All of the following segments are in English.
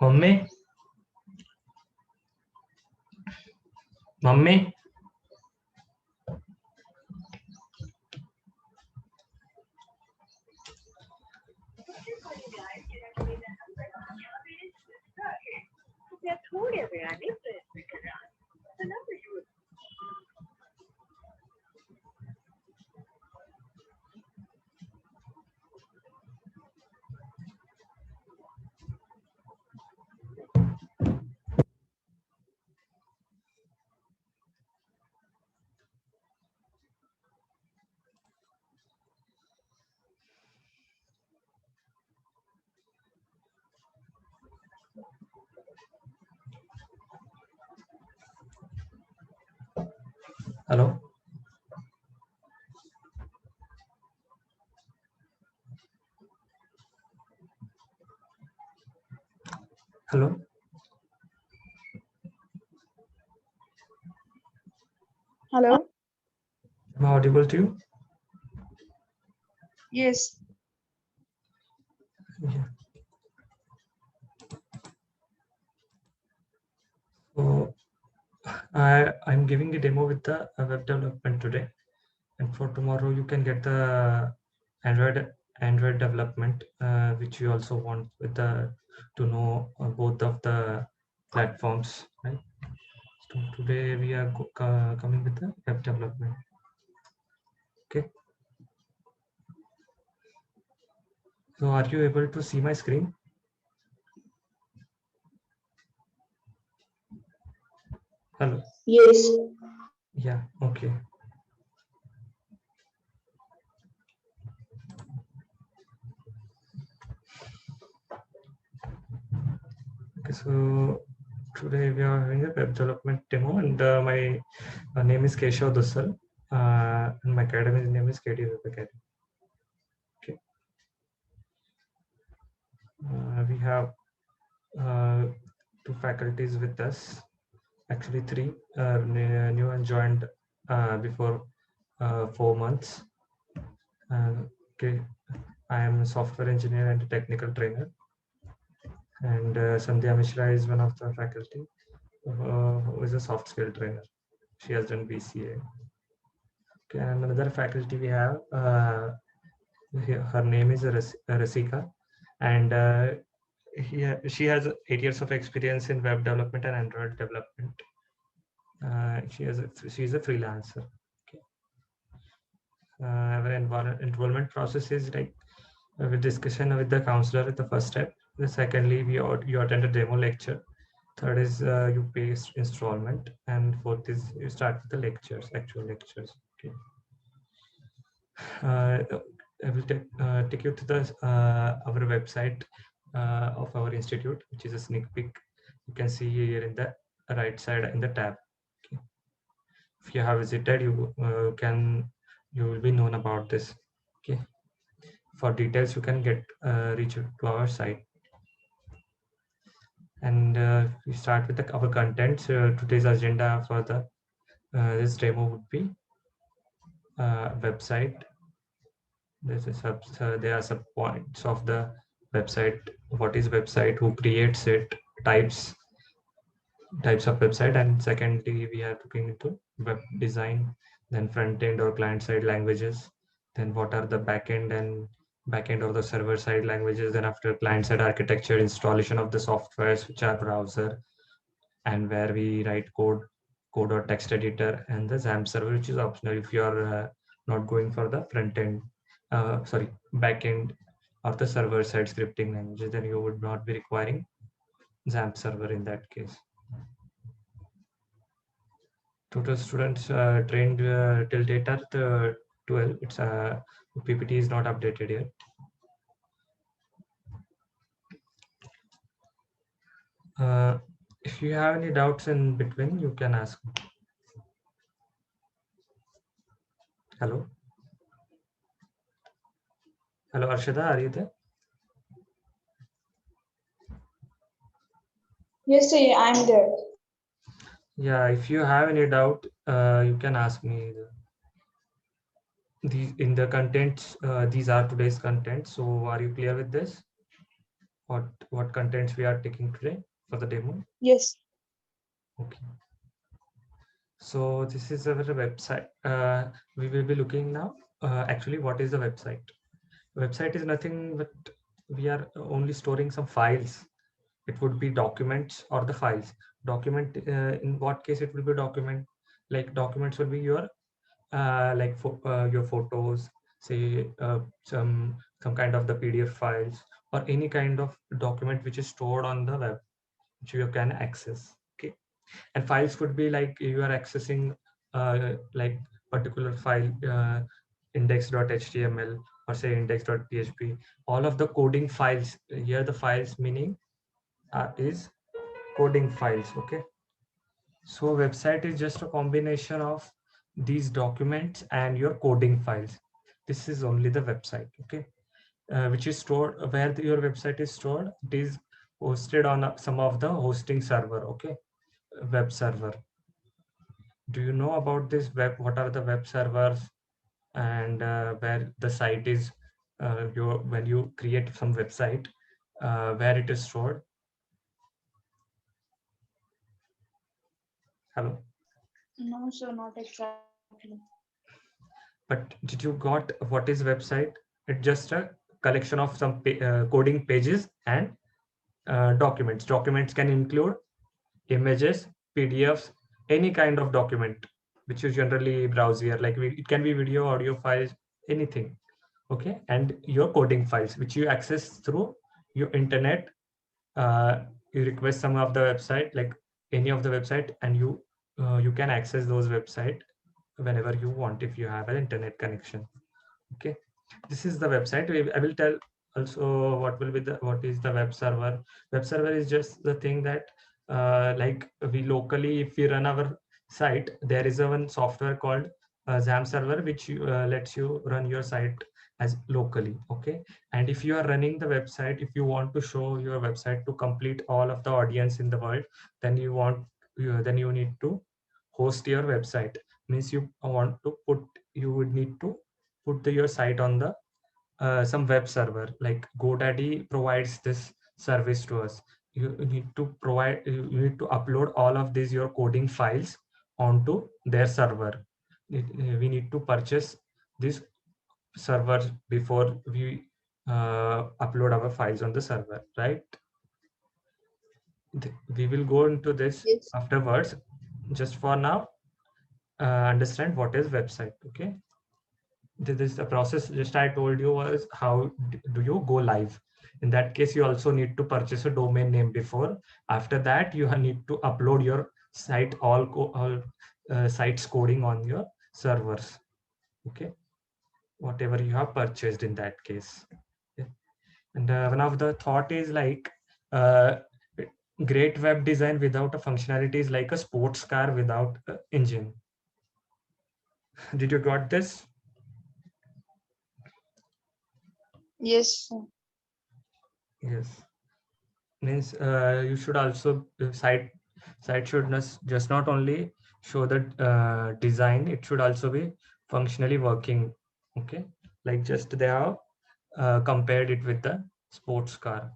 Mummy mummy थोड्या वेळाने प्रयत्न करा. The number you hello hello Hello. am I audible to you? Yes. Yeah. So I'm giving a demo with the web development today, and for tomorrow you can get the Android development, which you also want with the to know both of the platforms, right? So today we are coming with the web development. Okay. So are you able to see my screen? Hello. Yes. Yeah. Okay. Okay. So today we are having a web development demo, and my name is Keshav Dussal, and my academy name is KD Web Academy. Okay. We have two faculties with us, actually three, new and joined before 4 months. Okay, I am a software engineer and a technical trainer, and Sandhya Mishra is one of the faculty who is a soft skill trainer. She has done BCA. Okay, and another faculty we have, her name is Rasika, and she has 8 years of experience in web development and Android development. She is a freelancer. Okay. Our enrollment process is like with discussion with the counselor at the first step. The secondly, you attend a demo lecture. Third is you pay installment, and fourth is you start with the lectures, actual lectures. Okay. I will take you to the our website of our institute, which is a sneak peek. You can see here in the right side in the tab. Okay. If you have visited, you will be known about this. Okay. For details, you can get reach to our site. And we start with our contents. Today's agenda for this demo would be website. There are sub points of the website. What is website? Who creates it? Types of website. And secondly, we are looking into web design, then front end or client side languages. Then what are the back end or the server side languages? Then after client side architecture, installation of the softwares, which are browser, and where we write code or text editor, and the XAMPP server, which is optional if you are not going for the front end, back end or the server side scripting languages, then you would not be requiring XAMPP server in that case. Total students trained till date are 12. It's PPT is not updated yet. If you have any doubts in between, you can ask. Hello. Hello, Arshada, are you there? Yes, sir, I'm there. Yeah, if you have any doubt, you can ask me. In the contents, these are today's contents. So are you clear with this? what contents we are taking today for the demo? Yes. Okay. So this is our website. We will be looking now. Actually, what is the website? Website is nothing but we are only storing some files. It would be documents or the files. Document, in what case it will be document? Like documents will be your your photos, say some kind of the PDF files or any kind of document which is stored on the web, which you can access. Okay, and files could be like you are accessing like particular file, index.html or say index.php. All of the coding files here, the files meaning is coding files. Okay, so website is just a combination of these documents and your coding files. This is only the website. Okay, which is stored where your website is stored. It is hosted on some of the hosting server. Okay, web server. Do you know about this web? What are the web servers and where the site is? When you create some website, where it is stored? Hello. No, sir, not exactly. But did you got what is website? It's just a collection of some coding pages and documents. Documents can include images, PDFs, any kind of document which you generally browse here. Like it can be video, audio files, anything. Okay, and your coding files which you access through your internet. You request some of the website, like any of the website, and you can access those website whenever you want if you have an internet connection. Okay, this is the website. I will tell also what is the web server. Web server is just the thing that like we locally, if we run our site, there is a one software called XAMPP server which lets you run your site as locally. Okay, and if you are running the website, if you want to show your website to complete all of the audience in the world, then then you need to host your website. Means you want to put, you would need to put your site on the some web server. Like GoDaddy provides this service to us. You need to provide, you need to upload all of these your coding files onto their server. We need to purchase this server before we upload our files on the server, right? We will go into this Yes. afterwards. Just for now, understand what is website. Okay, this is the process just I told you was how do you go live. In that case, you also need to purchase a domain name before. After that, you need to upload your site, all sites coding on your servers. Okay, whatever you have purchased in that case. Okay. And one of the thought is like uh, great web design without a functionality is like a sports car without a engine. Did you got this? Yes, sir. Yes. Means you should also site should just not only show the design, it should also be functionally working. Okay, like just they have compared it with the sports car.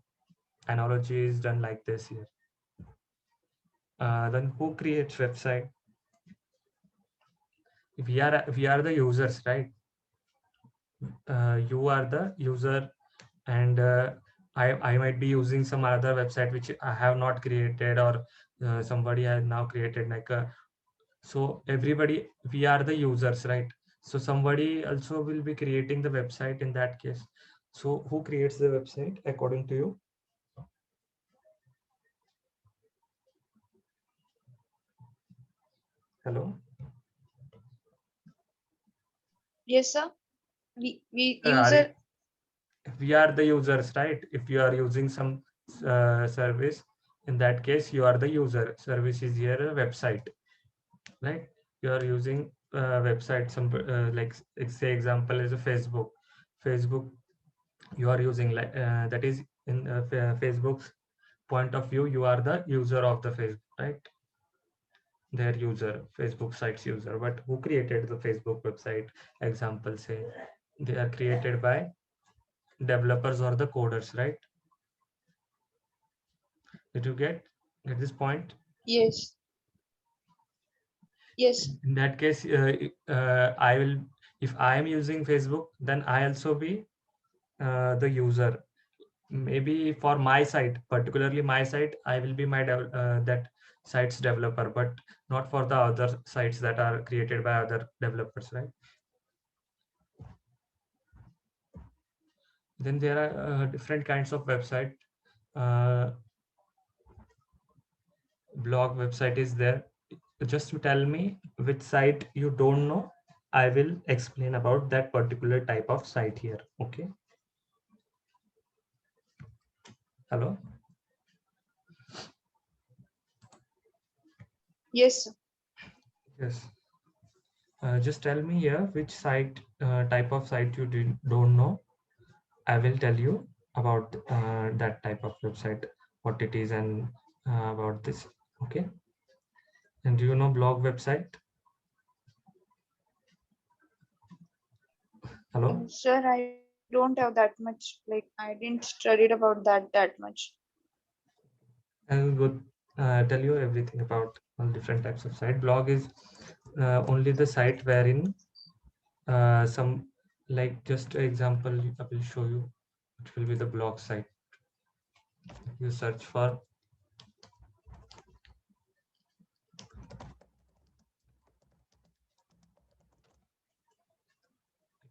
Analogy is done like this here. Then who creates website? We are the users, right? You are the user, and I might be using some other website which I have not created, or somebody has now created like a, so everybody, we are the users, right? So somebody also will be creating the website in that case. So who creates the website according to you? Hello. Yes, sir. We Are user. we are the users, right? If you are using some service, in that case you are the user. Service is here a website, right? You are using website, some like say example is a Facebook. You are using like that is in Facebook's point of view, you are the user of the Facebook, right? Their user, Facebook site's user. But who created the Facebook website? Example say they are created by developers or the coders, right? Did you get this point? Yes. Yes. In that case, I will, if I am using Facebook, then I also be the user. Maybe for my site, particularly my site, I will be my that site's developer, but not for the other sites that are created by other developers, right? Then there are different kinds of website. Uh, Blog website is there. Just to tell me which site you don't know, I will explain about that particular type of site here. Okay. Hello. Yes, sir. Yes. Just tell me here which site, type of site you don't know. I will tell you about that type of website, what it is, and about this. Okay. And do you know blog website? Hello. Sir, I don't have that much. Like, I didn't studied about that much. I will go tell you everything about all different types of site. Blog is only the site wherein some, like, just an example I will show you. It will be the blog site. You search for,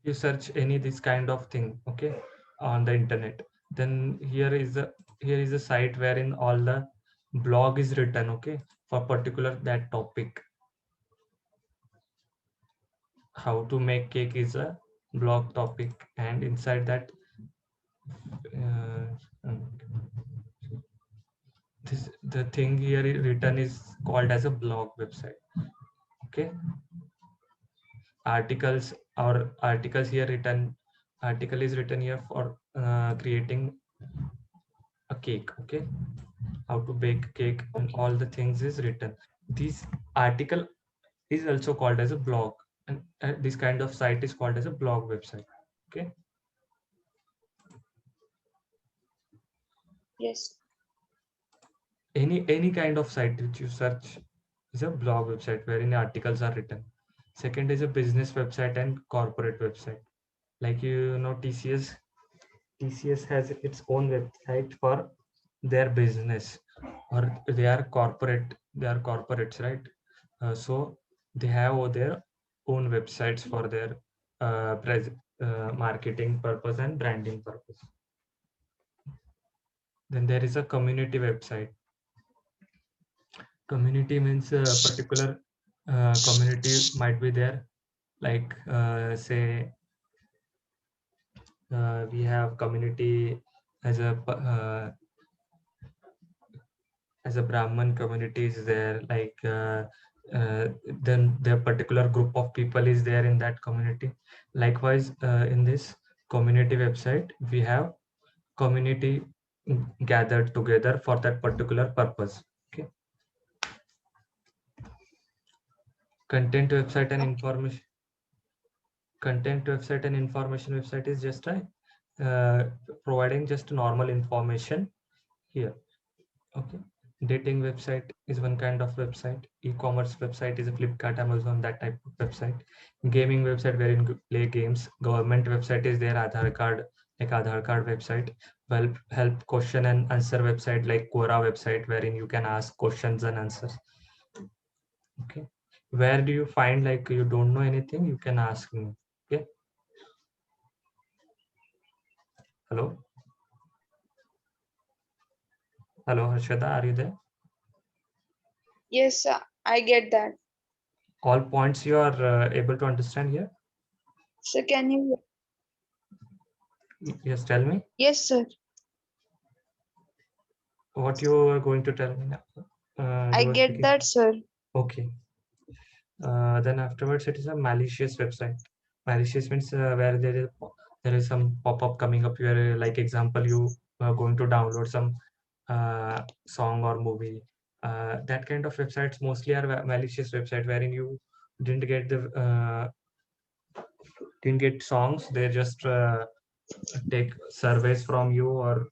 you search any this kind of thing, okay, on the internet, then here is a site wherein all the blog is written, okay, for particular that topic. How to make cake is a blog topic, and inside that um, this the thing here written is called as a blog website. Okay. Articles here written, article is written here for creating a cake. Okay. How to bake cake and Okay. all the things is written. This article is also called as a blog, and this kind of site is called as a blog website. Okay. Yes. Any kind of site which you search is a blog website wherein articles are written. Second is a business website and corporate website. Like, you know, TCS has its own website for their business, or they are corporates, right? So they have their own websites for their marketing purpose and branding purpose. Then there is a community website. Community means a particular community might be there, like say we have community as a Brahman community is there, like uh, then the particular group of people is there in that community. Likewise, in this community website, we have community gathered together for that particular purpose. Okay. Content website and Okay. information. Content website and information website is just a providing just normal information here. Okay. Dating website is one kind of website. E-commerce website is a Flipkart, Amazon, that type of website. Gaming website wherein you play games. Government website is their Aadhaar card, like Aadhaar card website. Well, help question and answer website like Quora website wherein you can ask questions and answers. Okay. Where do you find like you don't know anything, you can ask me. Okay. Hello. Hello, Harshada, are you there? Yes, I get that. All points you are able to understand here? So can you? Yes, tell me Yes, sir. what you are going to tell me now. I You were get speaking. that, sir. Okay. Then afterwards, it is a malicious website. Malicious means where there is some pop-up coming up here. Like example, you are going to download some song or movie. That kind of websites mostly are malicious website wherein you didn't get the didn't get songs. They just take surveys from you, or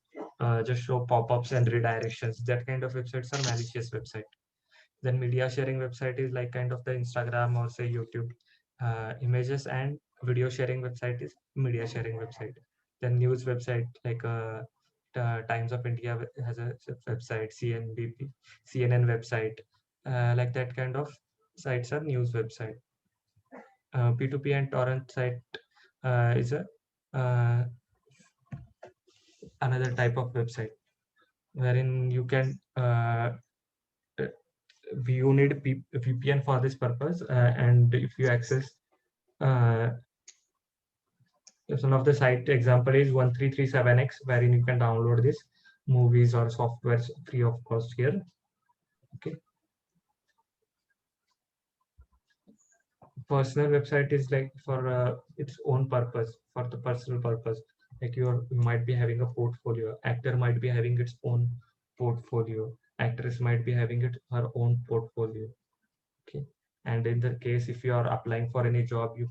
just show pop-ups and redirections. That kind of websites are malicious website. Then media sharing website is like kind of the Instagram or say YouTube. Images and video sharing website is media sharing website. Then news website like Times of India has a website, CNN website, like that kind of sites are news website. P2P and torrent site is a another type of website wherein you can you need VPN for this purpose, and if you access uh, one of the site example is 1337x, wherein you can download this movies or software free of cost here. Okay, personal website is like for its own purpose, for the personal purpose. Like you might be having a portfolio, actor might be having its own portfolio, actress might be having her own portfolio. Okay, and in the case if you are applying for any job, you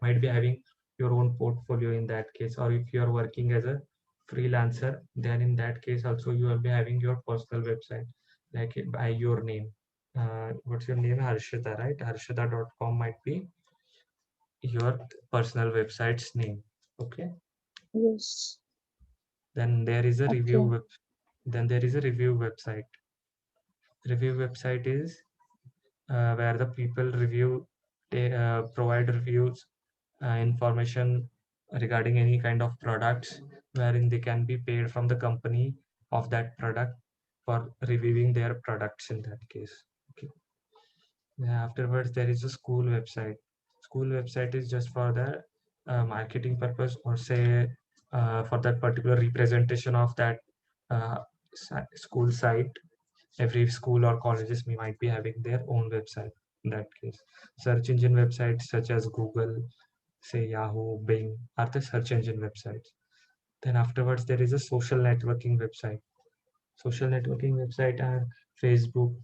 might be having your own portfolio in that case. Or if you are working as a freelancer, then in that case also you will be having your personal website, like by your name. What's your name? Harshita, right? Harshita.com might be your personal website's name. Okay, Yes. then there is a Okay. then there is a review website. Review website is where the people provide reviews, information regarding any kind of products, wherein they can be paid from the company of that product for reviewing their products in that case. Okay. Afterwards, there is a school website. School website is just for the marketing purpose, or say for that particular representation of that uh, school site. Every school or colleges might be having their own website in that case. Search engine websites such as Google, say Yahoo, Bing are the search engine websites. Then afterwards, there is a social networking website. Social networking website are Facebook,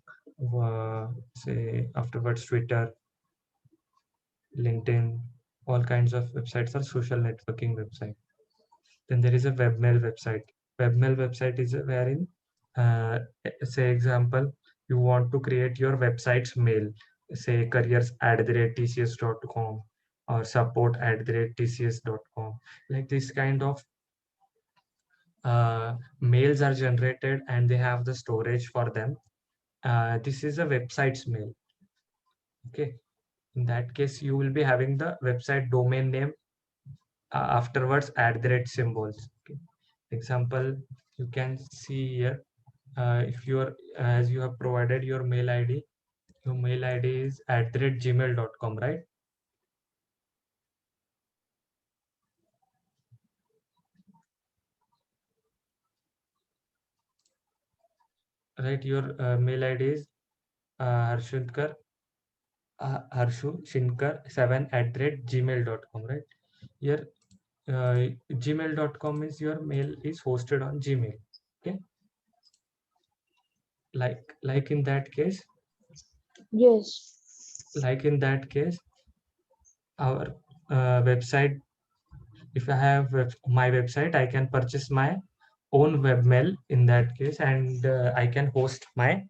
say afterwards Twitter, LinkedIn, all kinds of websites are social networking website. Then there is a webmail website. Webmail website is wherein, uh, say example, you want to create your website's mail, say careers@tcs.com or support@tcs.com. Like this kind of mails are generated and they have the storage for them. This is a website's mail. Okay. In that case, you will be having the website domain name afterwards @symbols. Okay. Example, you can see here, if you are as you have provided your mail ID, your mail ID is @gmail.com, right? Right, your mail ID is Harshunkar Harshu Shinkar 7 @gmail.com, right? Here gmail.com is your mail is hosted on Gmail. Okay, like in that case, Yes. like in that case, our website, if I have my website, I can purchase my own webmail in that case, and I can host my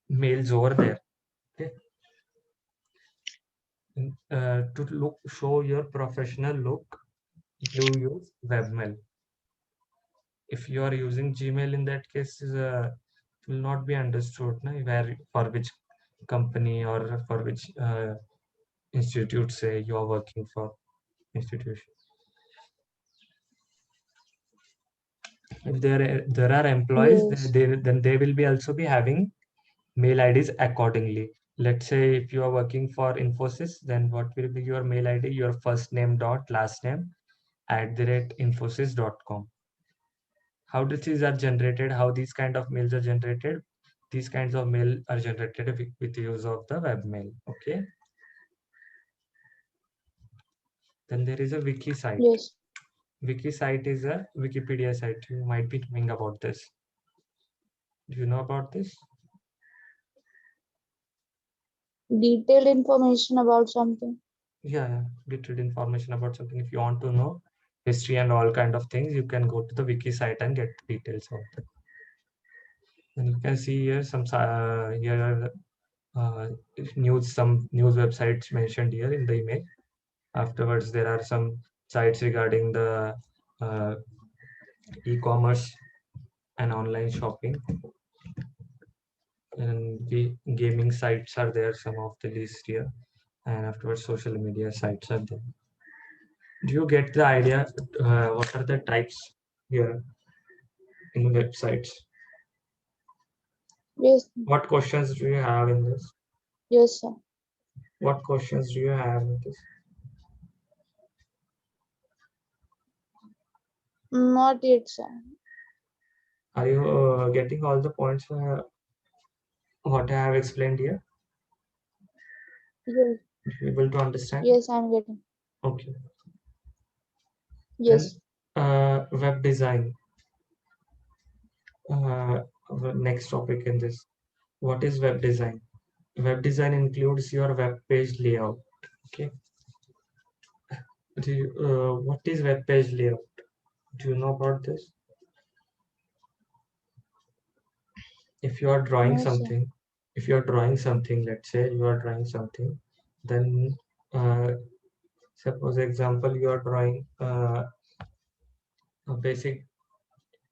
mails over there. Okay. To look show your professional look, you use webmail. If you are using Gmail, in that case, it will not be understood where for which company or for which institute say you are working for institution. If there are employees, Yes. then they will be also be having mail IDs accordingly. Let's say if you are working for Infosys, then what will be your mail ID? Your first name dot last name @infosys.com. How these are generated? How these kind of mails are generated? These kinds of mail are generated with use of the webmail. Okay. Then there is a wiki site. Yes. Wiki site is a Wikipedia site. You might be knowing about this. Do you know about this? Detailed information about something. Yeah, detailed information about something. If you want to know, history and all kind of things, you can go to the wiki site and get details of that. And you can see here here are some news websites mentioned here in the image. Afterwards, there are some sites regarding the uh, e-commerce and online shopping, and the gaming sites are there, some of the list here, and afterwards social media sites are there. Do you get the idea? What are the types here in websites? Yes, What questions do you have in this? yes, sir. What questions do you have in this? Not yet, sir. Are you getting all the points what I have explained here? Yes, You able to understand? yes, I'm getting. Okay. Then Yes, web design. Our next topic in this. What is web design? Web design includes your web page layout. Okay. What is web page layout? Do you know about this? If you are drawing no, sir. something, if you are drawing something, let's say you are drawing something, then uh, suppose example you are drawing a basic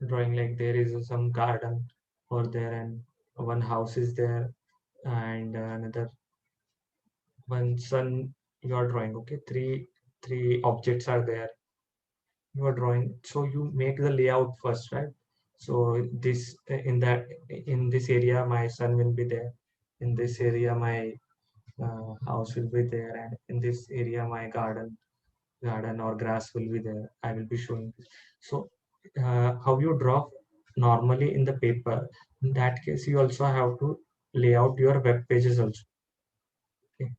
drawing, like there is some garden over there and one house is there and another one sun you are drawing. Okay, three objects are there you are drawing, so you make the layout first, right? So this in this area my sun will be there, in this area my house will be there, and in this area my garden or grass will be there. I will be showing this. So how you draw normally in the paper, in that case you also have to lay out your web pages also, okay,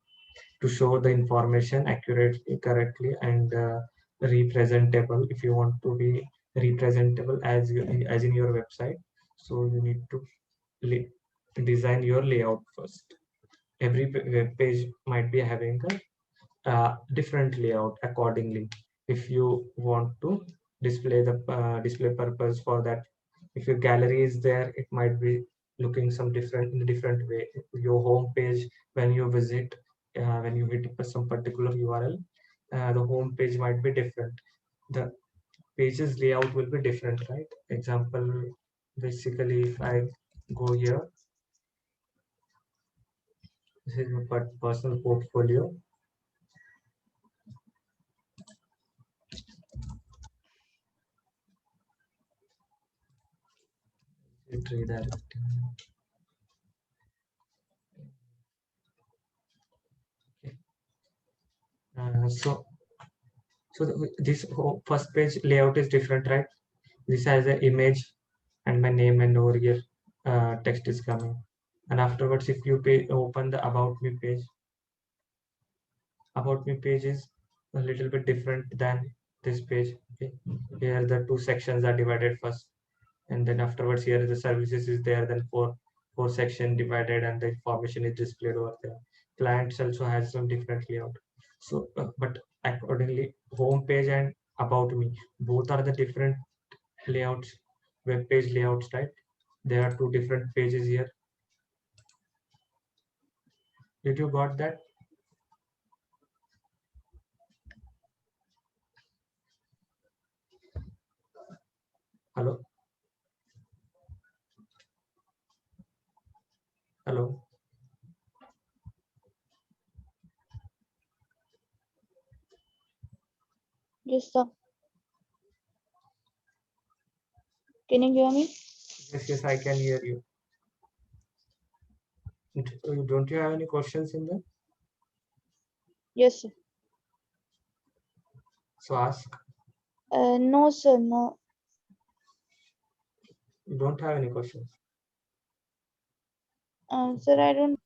to show the information accurately, correctly, and representable. If you want to be representable as in your website, so you need to design your layout first. Every web page might be having a different layout accordingly. If you want to display the display purpose for that, if your gallery is there, it might be looking some different in a different way. Your home page, when you visit, when you hit some particular URL, the home page might be different, the pages layout will be different, right? Example, basically if I go here, this is my personal portfolio. It redirect. Okay. So this first page layout is different, right? This has an image and my name, and over here text is coming. And afterwards, if you open the about me page, about me page is a little bit different than this page. Okay, here the two sections are divided first, and then afterwards here the services is there. Then four section divided, and the information is displayed over there. Clients also has some different layout. So, but accordingly, home page and about me both are the different layouts, web page layouts, right? There are two different pages here. Did you got that? Hello, hello. Yes, sir. Can you hear me? Yes, yes, I can hear you. Don't you have any questions in there? Yes, sir. So ask. No, sir. No. You don't have any questions. Sir, I don't.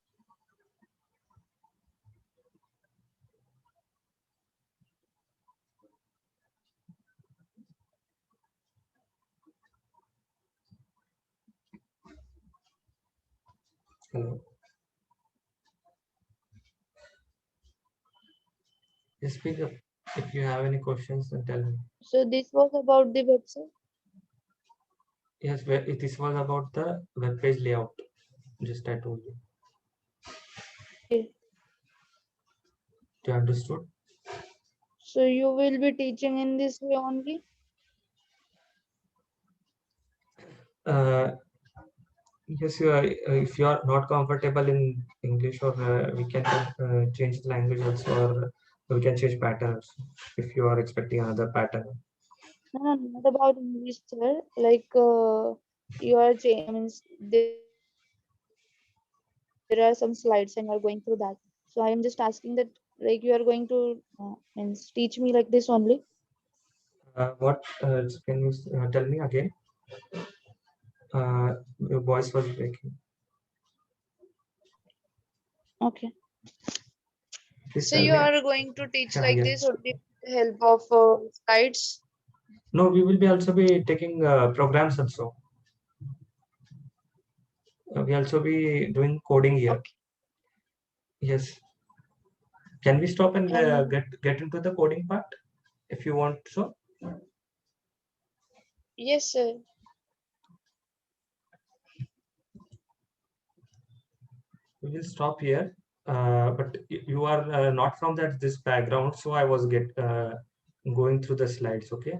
Hello. Yes, speak up. If you have any questions, then tell me. So this was about the website. Yes, this was about the web page layout. Just I told you. Okay. You understood? So you will be teaching in this way only? Uh, yes, you are, if you are not comfortable in English, or we can change the language also, or we can change patterns if you are expecting another pattern. No, no, not about English, sir. Like you are means there are some slides and you are going through that. So I am just asking that, like you are going to means teach me like this only. What can you tell me again? Your voice was breaking. Okay. Please So tell you me. are going to teach like Yeah. this only with the help of slides. No, we will be also be taking programs also. We also be doing coding here. Okay. Yes. Can we stop and And get into the coding part if you want? So yes, sir. we will stop here. But you are not from this background, so I was going through the slides. Okay.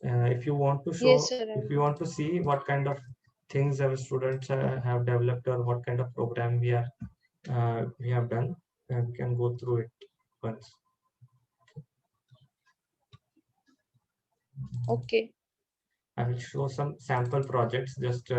If you want to Yes, show, sir. I if you will. want to see what kind of things our students have developed, or what kind of program we have done, we can go through it once. Okay. I will show some sample projects. Just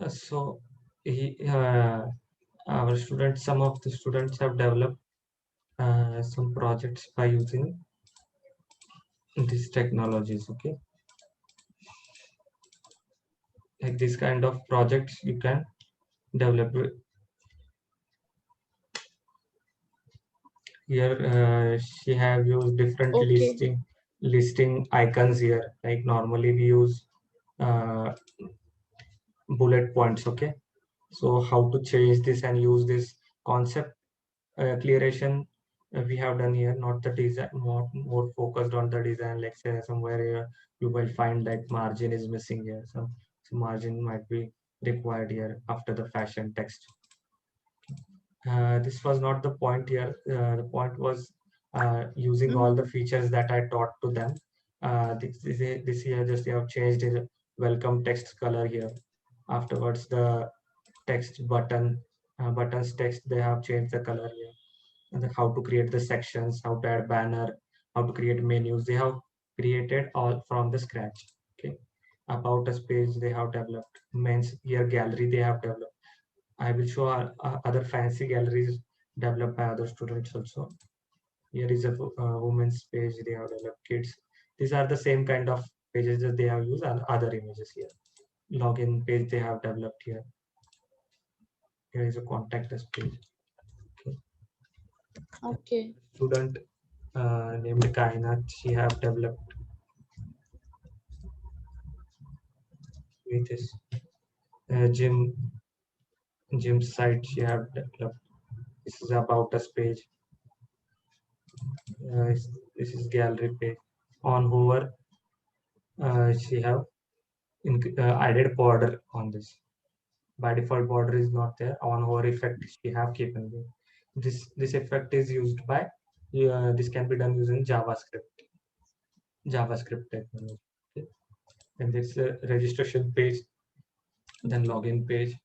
so our students, some of the students have developed some projects by using these technologies. Okay, like this kind of projects you can develop. Here she have used different Okay. listing icons here. Like normally we use uh, bullet points. Okay, so how to change this and use this concept clearation we have done here, not the design, more focused on the design. Like say somewhere here you will find that margin is missing here, so margin might be required here after the fashion text. This was not the point here. The point was using all the Mm-hmm. features that I taught to them. This here just they have changed the welcome text color here. Afterwards, the text buttons text, they have changed the color here. And then how to create the sections, how to add banner, how to create menus. They have created all from the scratch. Okay. About us page they have developed. Men's here gallery they have developed. I will show other fancy galleries developed by other students also. Here is a women's page they have developed, kids. These are the same kind of pages that they have used, and other images here. Login page they have developed here. Here is a contact us page. Okay. Okay. Student named Kainat, she have developed with this gym site she have developed. This is about us page. This is gallery page. On hover, she have added border on this. By default, border is not there. On hover effect, she have kept there. This effect is used by. This can be done using JavaScript technology. Okay. And this registration page, then Okay. login page,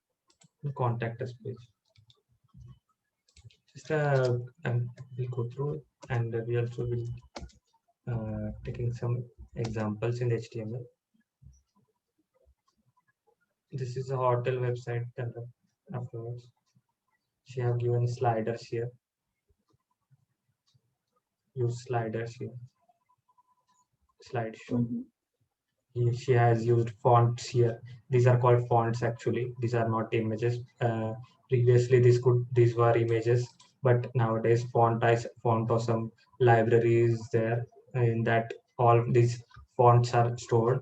contact us page. Just we'll go through it, and we also will taking some examples in HTML. This is a hotel website developed afterwards. She have given sliders here. Use sliders here. slideshow. Mm-hmm. She has used fonts here. These are called fonts actually. These are not images. Previously, these were images, but nowadays font or some libraries there in that all these fonts are stored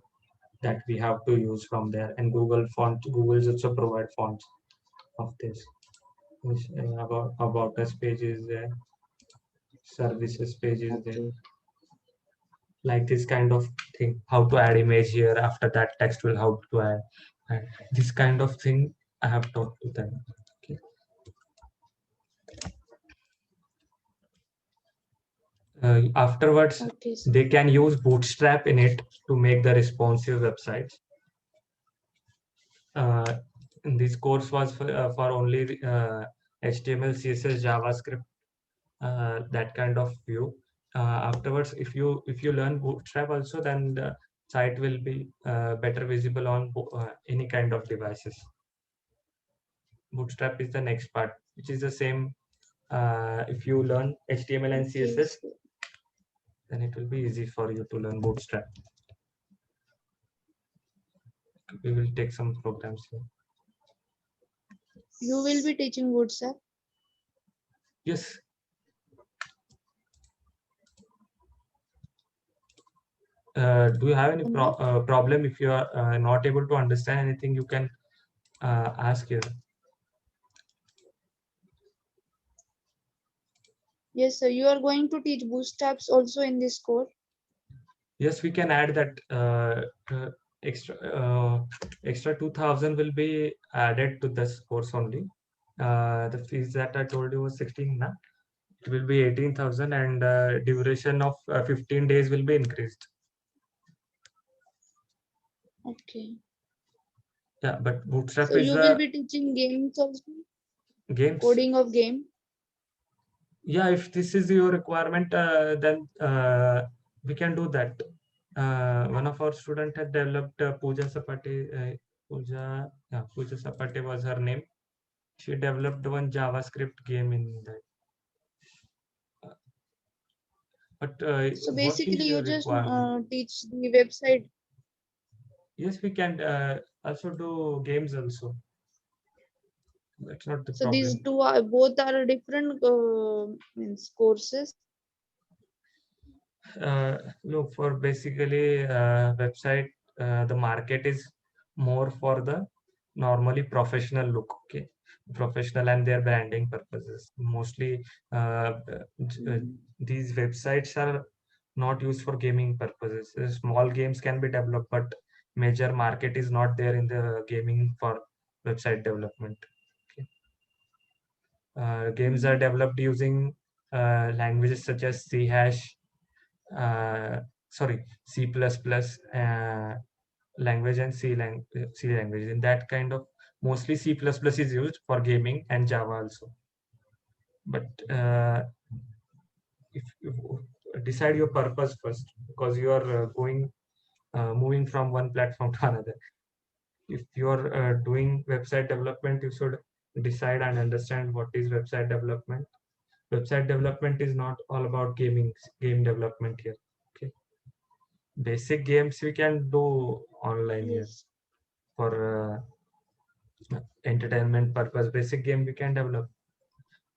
that we have to use from there. And Google's also provide fonts of this. About us page is there, services page is there, Okay. like this kind of thing. How to add image here, after that text will how to add. And this kind of thing I have taught to them. Okay. Afterwards, Okay, sir. they can use Bootstrap in it to make the responsive websites. Uh, this course was for only HTML, CSS, JavaScript, that kind of view. Afterwards, if you learn Bootstrap also, then the site will be better visible on any kind of devices. Bootstrap is the next part, which is the same. If you learn HTML and Okay, CSS, sir. then it will be easy for you to learn Bootstrap. We will take some programs here. You will be teaching Bootstrap? Yes. Do you have any problem? If you are not able to understand anything, you can ask here. Yes, sir. You are going to teach Bootstraps also in this course? Yes, we can add that extra extra 2000 will be added to this course only. The fees that I told you was 16, na? It will be 18,000, and duration of 15 days will be increased. Okay. Yeah, but Bootstrap So is you will be teaching games also? games. Coding of game? Yeah, if this is your requirement, then we can do that. One of our student had developed Pooja Sapati. Pooja Sapati was her name. She developed one JavaScript game in that. But So what basically is you your just requirement? teach the website. Yes, we can also do games also. That's not the So these problem. two are both are different means courses. Look, for basically website, the market is more for the normally professional look. Okay, professional and their branding purposes. Mostly, Mhm. these websites are not used for gaming purposes. Small games can be developed, but major market is not there in the gaming for website development. Okay. Games are Mhm. developed using languages such as C hash, uh, sorry, C++, language, and C language. In that kind of, mostly C++ is used for gaming, and Java also. But if you decide your purpose first, because you are moving from one platform to another. If you are doing website development, you should decide and understand what is website development. Website development is not all about game development here. Okay, basic games we can do online here Yes. for entertainment purpose. Basic game we can develop,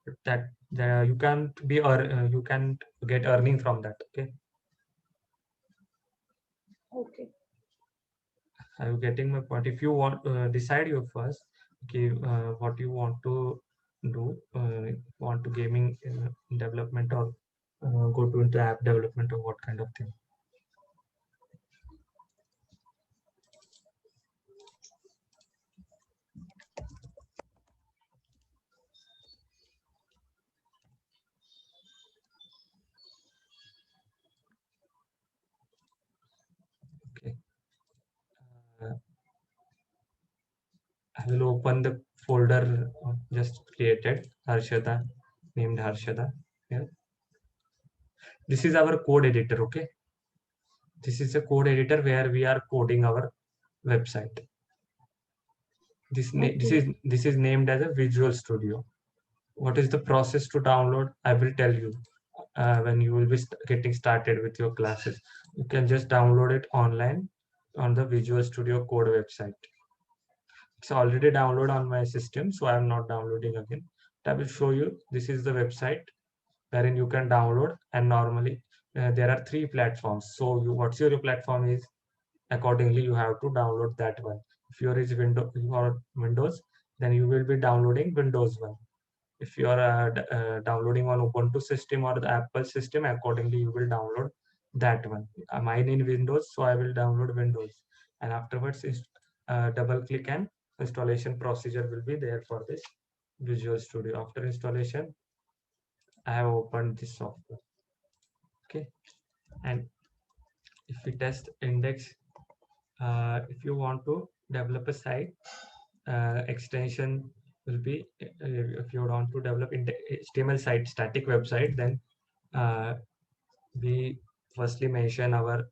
but that you can't be, or you can't get earning from that. Okay, Okay. are you getting my point? If you want, decide you first, okay, what you want to do. Want to gaming development, or go to into app development, or what kind of thing. Okay. uh, I will open the folder just created, Harshada, named Harshada. Yeah. This is our code editor. Okay. This is a code editor where we are coding our website. Okay. This is named as a Visual Studio. What is the process to download? I will tell you when you will be getting started with your classes. you can just download it online on the Visual Studio Code website. It's already downloaded on my system, so I'm not downloading again. I will show you. This is the website wherein you can download, and normally there are 3 platforms. So what's your platform is, accordingly you have to download that one. If your is Windows, then you will be downloading Windows one. If you are downloading on Ubuntu system or the Apple system, accordingly you will download that one. Mine in Windows, so I will download Windows, and afterwards is double click and installation procedure will be there for this Visual Studio. After installation, I have opened this software. Okay, and if we test index, if you want to develop a site, extension will be, if you want to develop HTML site, static website, then we firstly mention our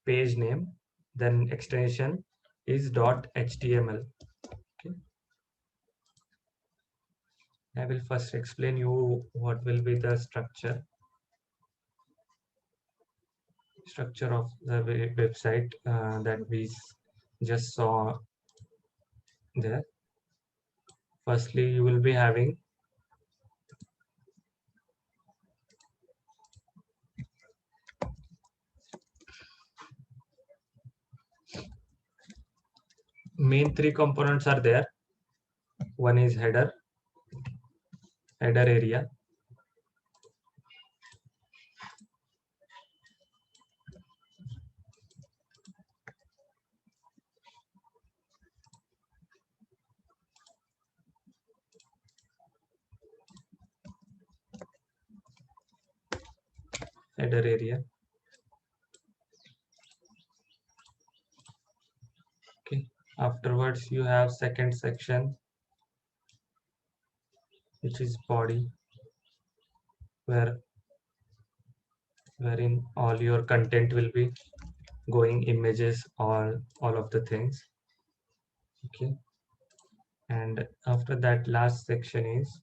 page name, then extension is .html. Okay, I will first explain you what will be the structure of the website that we just saw there. Firstly, you will be having main 3 components are there. One is header area, okay. Afterwards you have second section, which is body, wherein all your content will be going, images, all of the things. Okay, and after that last section is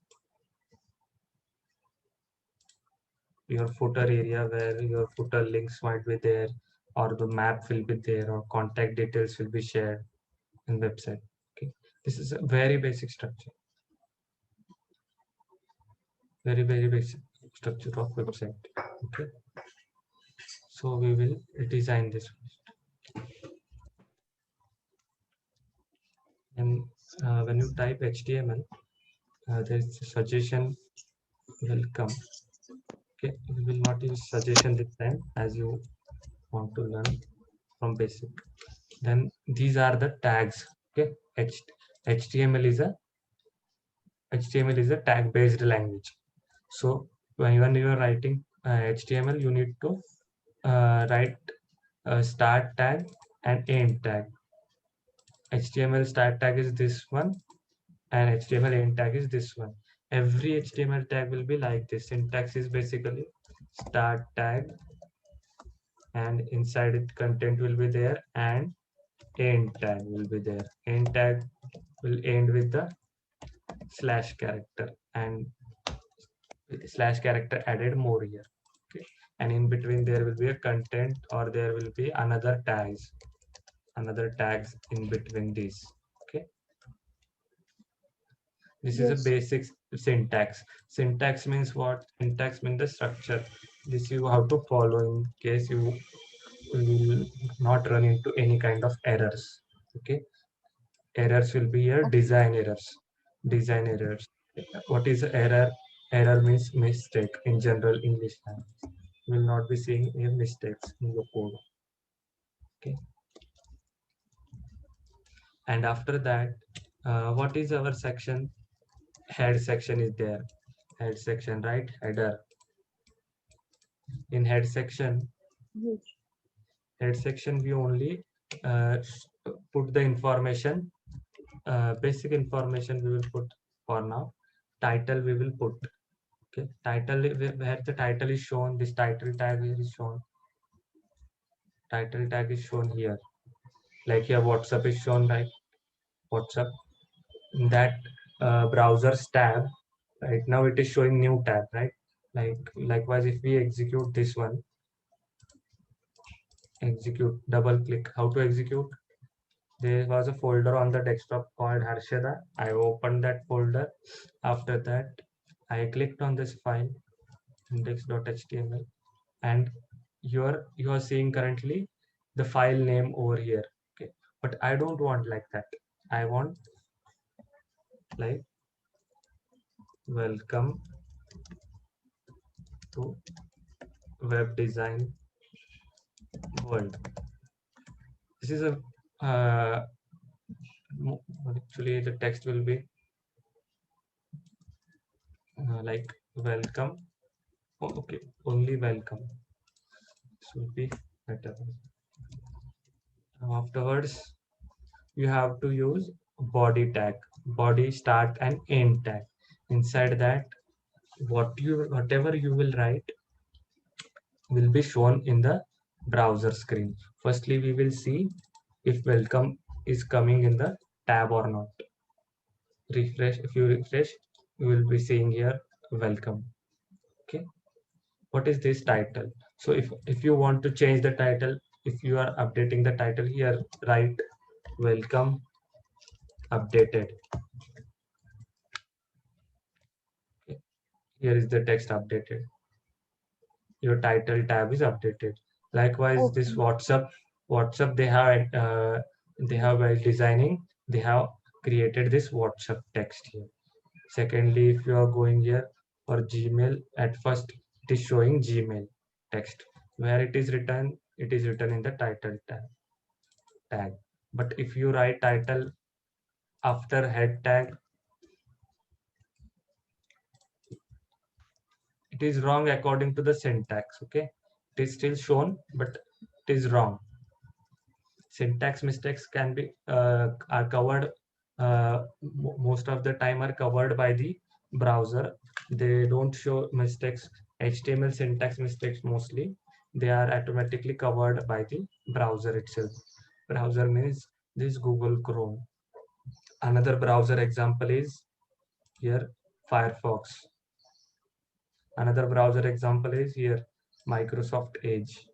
your footer area, where your footer links might be there, or the map will be there, or contact details will be shared in website. Okay, this is a very basic structure, very basic structure of website. Okay, so we will design this first. And when you type HTML, there is a suggestion will come. Okay, we will not use suggestion this time, as you want to learn from basic. Then these are the tags. Okay, HTML is a tag based language. So when you are writing HTML, you need to write a start tag and end tag. HTML start tag is this one, and HTML end tag is this one. Every HTML tag will be like this. Syntax is basically start tag, and inside it content will be there, and end tag will be there. End tag will end with the slash character, and slash character added more here. Okay, and in between there will be a content, or there will be another tags in between these. Okay, this is a Yes. basic syntax. Syntax means what? Syntax means the structure. This you have to follow in case you will not run into any kind of errors. Okay, errors will be your Okay. design errors. What is error? Error means mistake in general English language. You will not be seeing any mistakes in your code. Okay, and after that, what is our section? Head section is there. Head section, right? Header. In head section Yes. we only uh, put the information, basic information we will put for now. Title we will put. Okay, title, where the title is shown, this title tag here is shown. Title tag is shown here, like here WhatsApp is shown, right? WhatsApp, in that browser's tab, right now it is showing new tab, right? Likewise, if we execute this one, execute, double click. How to execute? There was a folder on the desktop called Harshada. I opened that folder. After that, I clicked on this file, index.html, and you are seeing currently the file name over here. Okay, but I don't want like that. I want like welcome to web design world. This is a actually the text will be like welcome. Oh, okay, only welcome. This will be better. Afterwards, you have to use body tag, body start and end tag. Inside that, whatever you will write will be shown in the browser screen. Firstly, we will see if welcome is coming in the tab or not. Refresh. If you refresh, you will be seeing here welcome. Okay. What is this title? So if you want to change the title, if you are updating the title here, write welcome updated. Okay. Here is the text updated. Your title tab is updated. Likewise, this Okay. WhatsApp they have while designing, they have created this WhatsApp text here. Secondly, if you are going here for Gmail, at first it is showing Gmail text. Where it is written in the title tag. But if you write title after head tag, it is wrong according to the syntax. Okay, it is still shown, but it is wrong. Syntax mistakes can be are covered most of the time are covered by the browser. They don't show mistakes. HTML syntax mistakes mostly they are automatically covered by the browser itself. Browser means this Google Chrome. Another browser example is here Firefox. Another browser example is here Microsoft Edge.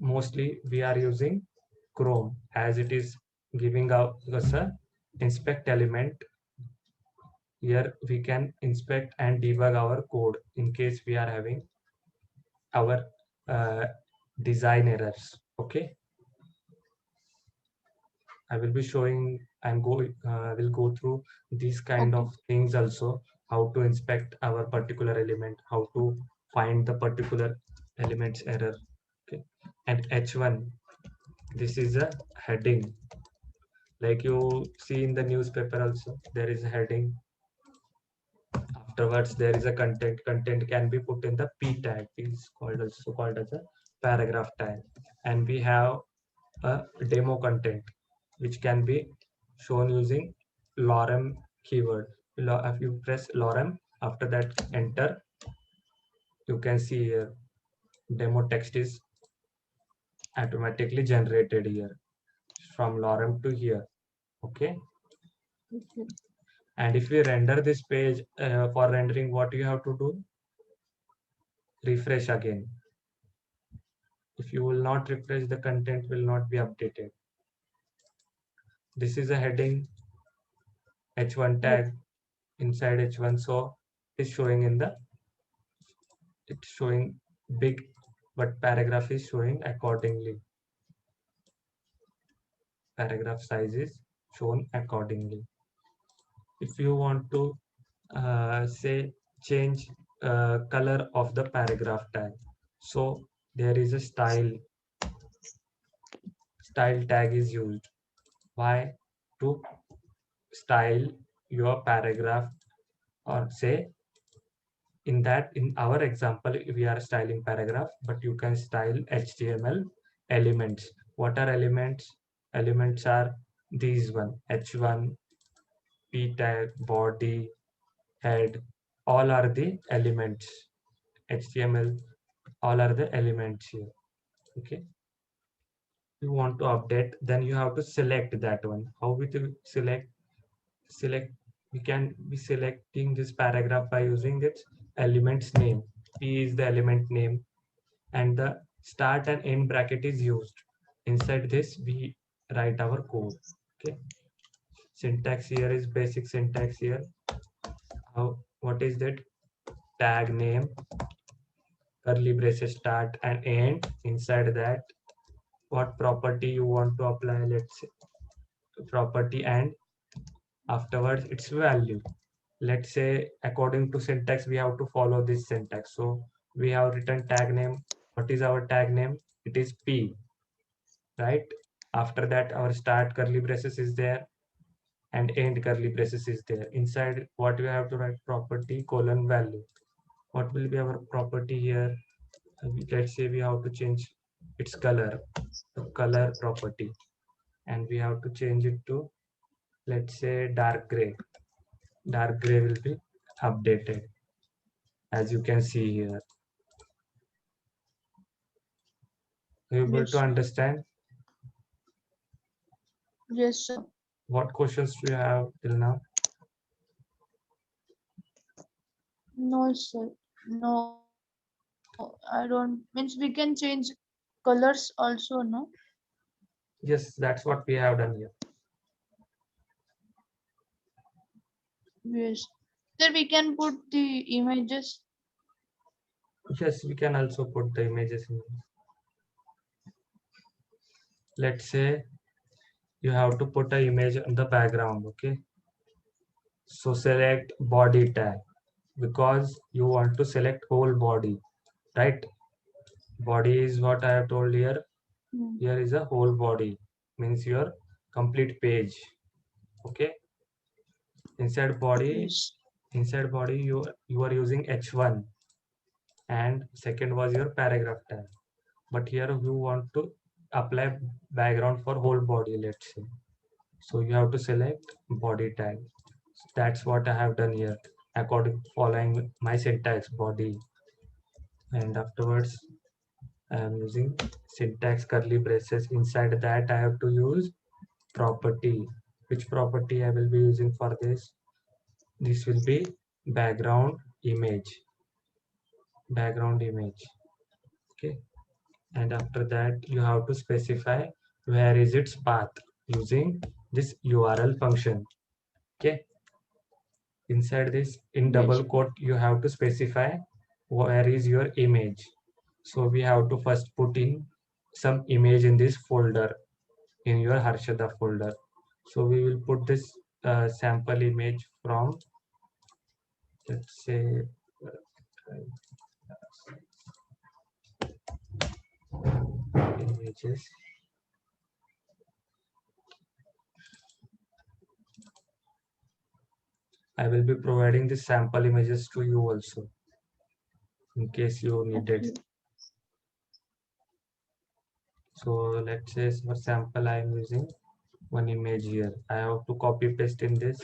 Mostly we are using Chrome as it is giving out us a inspect element. Here we can inspect and debug our code in case we are having our design errors. Okay, I will be showing and will go through these kind Okay. of things also, how to inspect our particular element, how to find the particular element's error. Okay, and H1, this is a heading. Like you see in the newspaper also, there is a heading. Afterwards, there is a content. Content can be put in the P tag. P is also called as a paragraph tag. And we have a demo content, which can be shown using lorem keyword. If you press lorem, after that enter, you can see here demo text is automatically generated here from lorem to here. Okay. Okay. And if we render this page, for rendering, what you have to do? Refresh again. If you will not refresh, the content will not be updated. This is a heading H1 Yes. tag inside H1. So it's showing it's showing big, but paragraph is showing accordingly. Paragraph size is shown accordingly. If you want to say change color of the paragraph tag, so there is a style tag is used. Why? To style your paragraph, or say in our example we are styling paragraph, but you can style HTML elements. What are elements? Elements are these one: H1, P tag, body, head, all are the elements. HTML, all are the elements here. Okay, you want to update, then you have to select that one. How we will select? We can be selecting this paragraph by using its elements name. P is the element name, and the start and end bracket is used. Inside this, we write our code. Okay. Syntax here is basic syntax here. What is that? Tag name, curly braces start and end. Inside that, what property you want to apply, let's say property, and afterwards its value. Let's say according to syntax, we have to follow this syntax. So we have written tag name. What is our tag name? It is P, right? After that, our start curly braces is there and end curly braces is there. Inside what we have to write property colon value. What will be our property here? Let's say we have to change its color, the color property, and we have to change it to, let's say, dark gray. Dark gray will be updated, as you can see here. Are you able to Yes. understand? Yes, sir. What questions do you have till now? No, sir. No, I don't. Means we can change colors also, no? Yes, that's what we have done here. Yes. Sir, we can put the images. Yes, we can also put the images in. Let's say you have to put an image on the background, okay? So select body tag because you want to select whole body, right? Body is what I have told here. Hmm. Here is a whole body, means your complete page, okay? Inside body, Yes. you are using H1 and second was your paragraph tag. But here you want to apply background for whole body, let's say. So you have to select body tag. That's what I have done here according following my syntax body. And afterwards I am using syntax curly braces. Inside that I have to use property. Which property I will be using for this? This will be background image. Background image. Okay. And after that you have to specify where is its path using this URL function. Okay. Inside this, in Yes. double quote, you have to specify where is your image. So we have to first put in some image in this folder, in your Harshada folder. So we will put this sample image from, let's say, images. I will be providing the sample images to you also in case you need it. Okay. So let's say for sample I am using one image here. I have to copy paste in this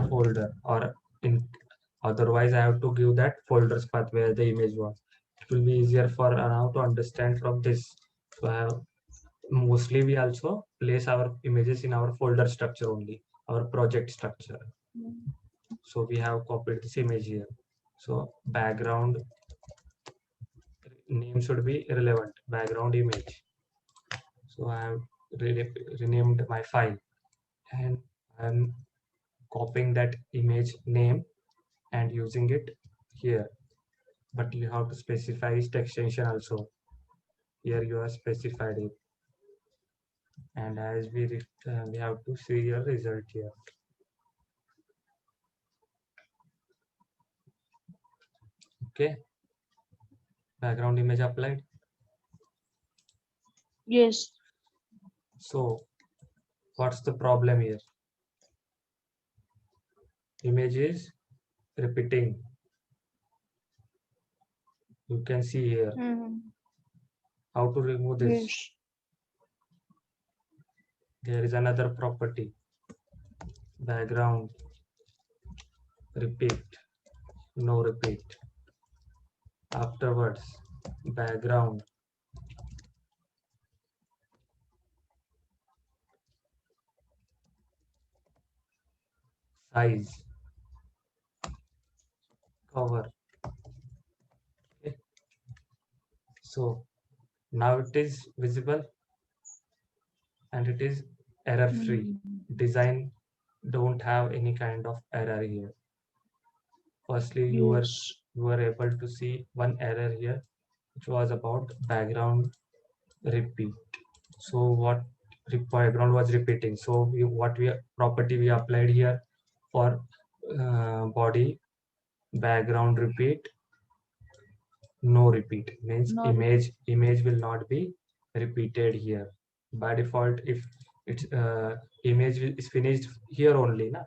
folder, or in otherwise I have to give that folders path where the image was. It will be easier for now to understand from this. So mostly we also place our images in our folder structure only, our project structure. Hmm. So we have copied this image here. So background name should be relevant, background image. So I have renamed my file and I'm copying that image name and using it here. But you have to specify its extension also. Here you have specified it. And as we have to see your result here. Okay, background image applied. Yes. So what's the problem here? Image is repeating. You can see here Hmm. how to remove this. Yes. There is another property, background repeat, no repeat. Afterwards, background size, cover. Okay. So Now it is visible and it is error free. Design don't have any kind of error here. Firstly, Yes. you were able to see one error here, which was about background repeat. So what background was repeating. So what we property we applied here for body background repeat, no repeat, means No. image will not be repeated here. By default, if it's image is finished here only, na,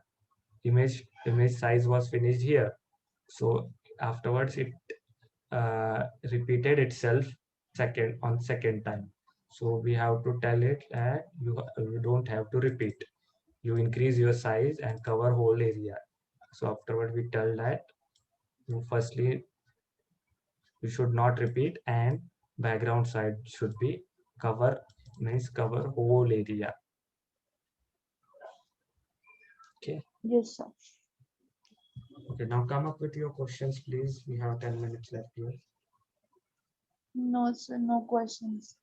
image size was finished here. So afterwards it repeated itself second time. So we have to tell it that you don't have to repeat. You increase your size and cover whole area. So afterward we tell that you firstly you should not repeat, and background side should be cover, means cover whole area. Okay. Yes, sir. Okay, now come up with your questions, please. We have 10 minutes left here. No, sir. No questions.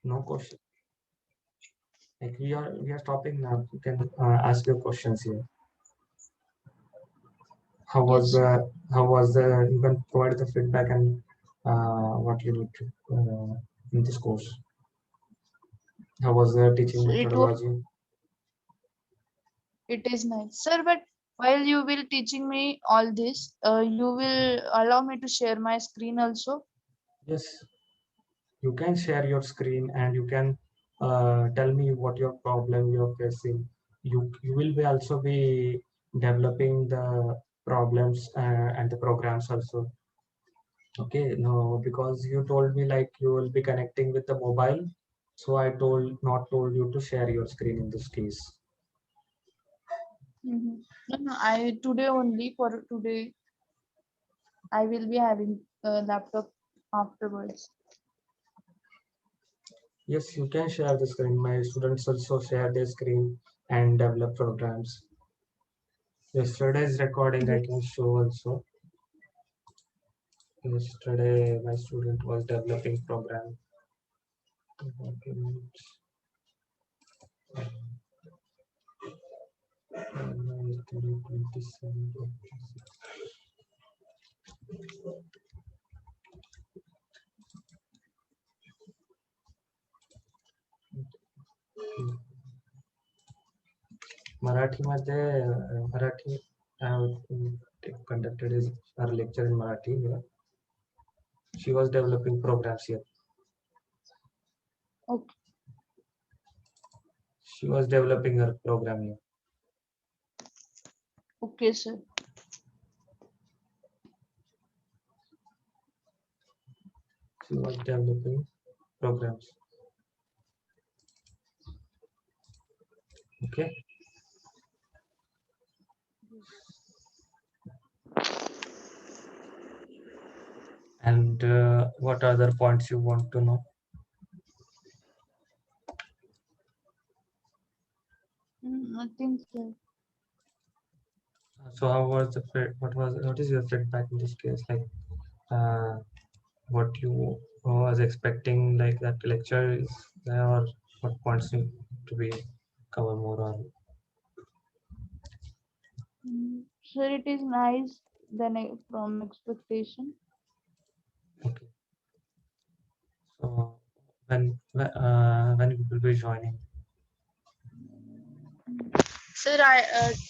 No question. Like we are stopping now. You can ask your questions here. How was Yes, sir. the you can provide the feedback and what you need to in this course. How was the teaching So methodology? it is nice, sir. But while you will teaching me all this, you will allow me to share my screen also. Yes, you can share your screen and you can tell me what your problem you're facing. You will be also be developing the problems and the programs also. Okay, no, because you told me like you will be connecting with the mobile, so I not told you to share your screen in this case. No, no. I today only for today. I will be having a laptop afterwards. Yes, you can share the screen. My students also share their screen and develop programs. Yesterday's recording I Yes. can show also. Yesterday my student was developing program. Documents. Yesterday, 27, 26. Marathi मध्ये Marathi I have conducted her lecture in Marathi here. She was developing programs here. Okay. She was developing her program here. Okay, sir. She was developing programs. Okay. And what other points you want to know? Nothing, sir. So how was what is your feedback in this case? Like what you was expecting, like that lecture is there, or what points need to be cover more on? Sir, it is nice than from expectation. Okay. So when you will be joining? Sir,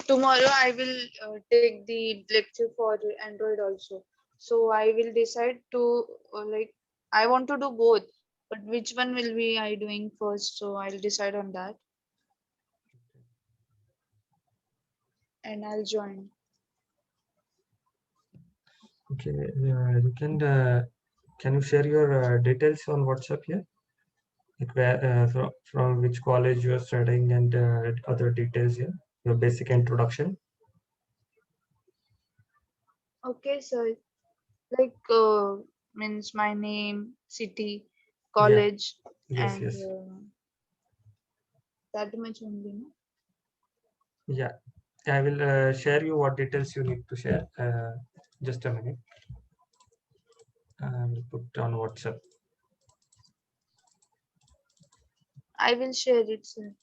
tomorrow I will take the lecture for Android also. So I will decide to like I want to do both, but which one will be I doing first? So I'll decide on that and I'll join. Okay, you can you share your details on WhatsApp here? Like where from which college you are studying and other details here. Your basic introduction. Okay, sir. Like means my name, city, Yeah. college, Yes. and Yes. that much only. No? Yeah. I will share you what details you need to share. Just a minute. and put on WhatsApp. I will share it, sir.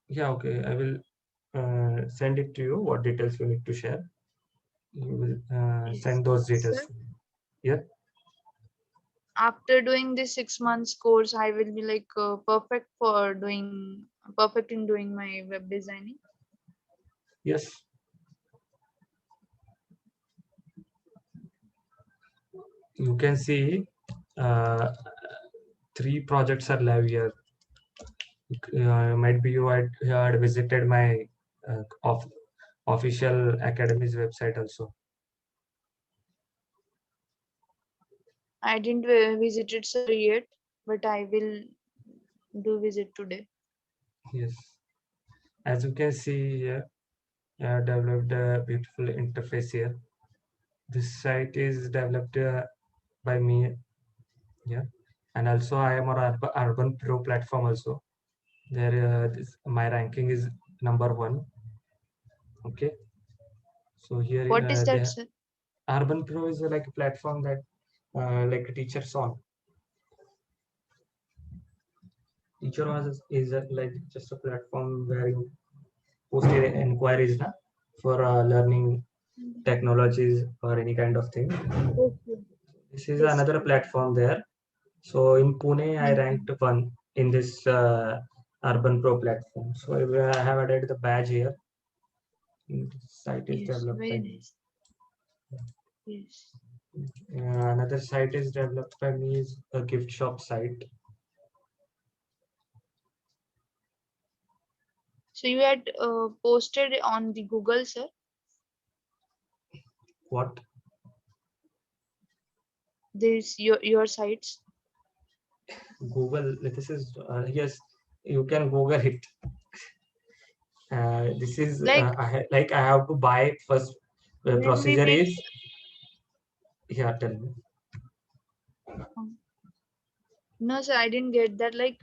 Yeah, okay. I will send it to you. What details you need to share? You will Yes. send those details Sir, to me. Yeah. after doing this 6 months course, I will be like perfect in doing my web designing. Yes. You can see uh, 3 projects are live here. Might be you had visited my official academy's website also. I didn't visit it, sir, yet, but I will do visit today. Yes. As you can see here, I have developed a beautiful interface here. This site is developed by me. Yeah. And also I am on Urban Pro platform also. There, my ranking is number 1. Okay. So here, What is that, the sir? Urban Pro is like a platform that like teachers on. Teacher was is like just a platform where you post inquiries na, for learning technologies or any kind of thing. Okay. This is Yes, another I got it. platform there. So in Pune, I Mhm. ranked 1 in this Urban Pro platform. So I have added the badge here. This site is Yes, developed by very me. nice. Yes. Another site is developed by me is a gift shop site. So you had posted on the Google, sir, What? this your sites. Google. This is yes. You can Google it. This is Like like I have to buy first. The when we procedure make is yeah. Tell me. um, no, sir, I didn't get that. Like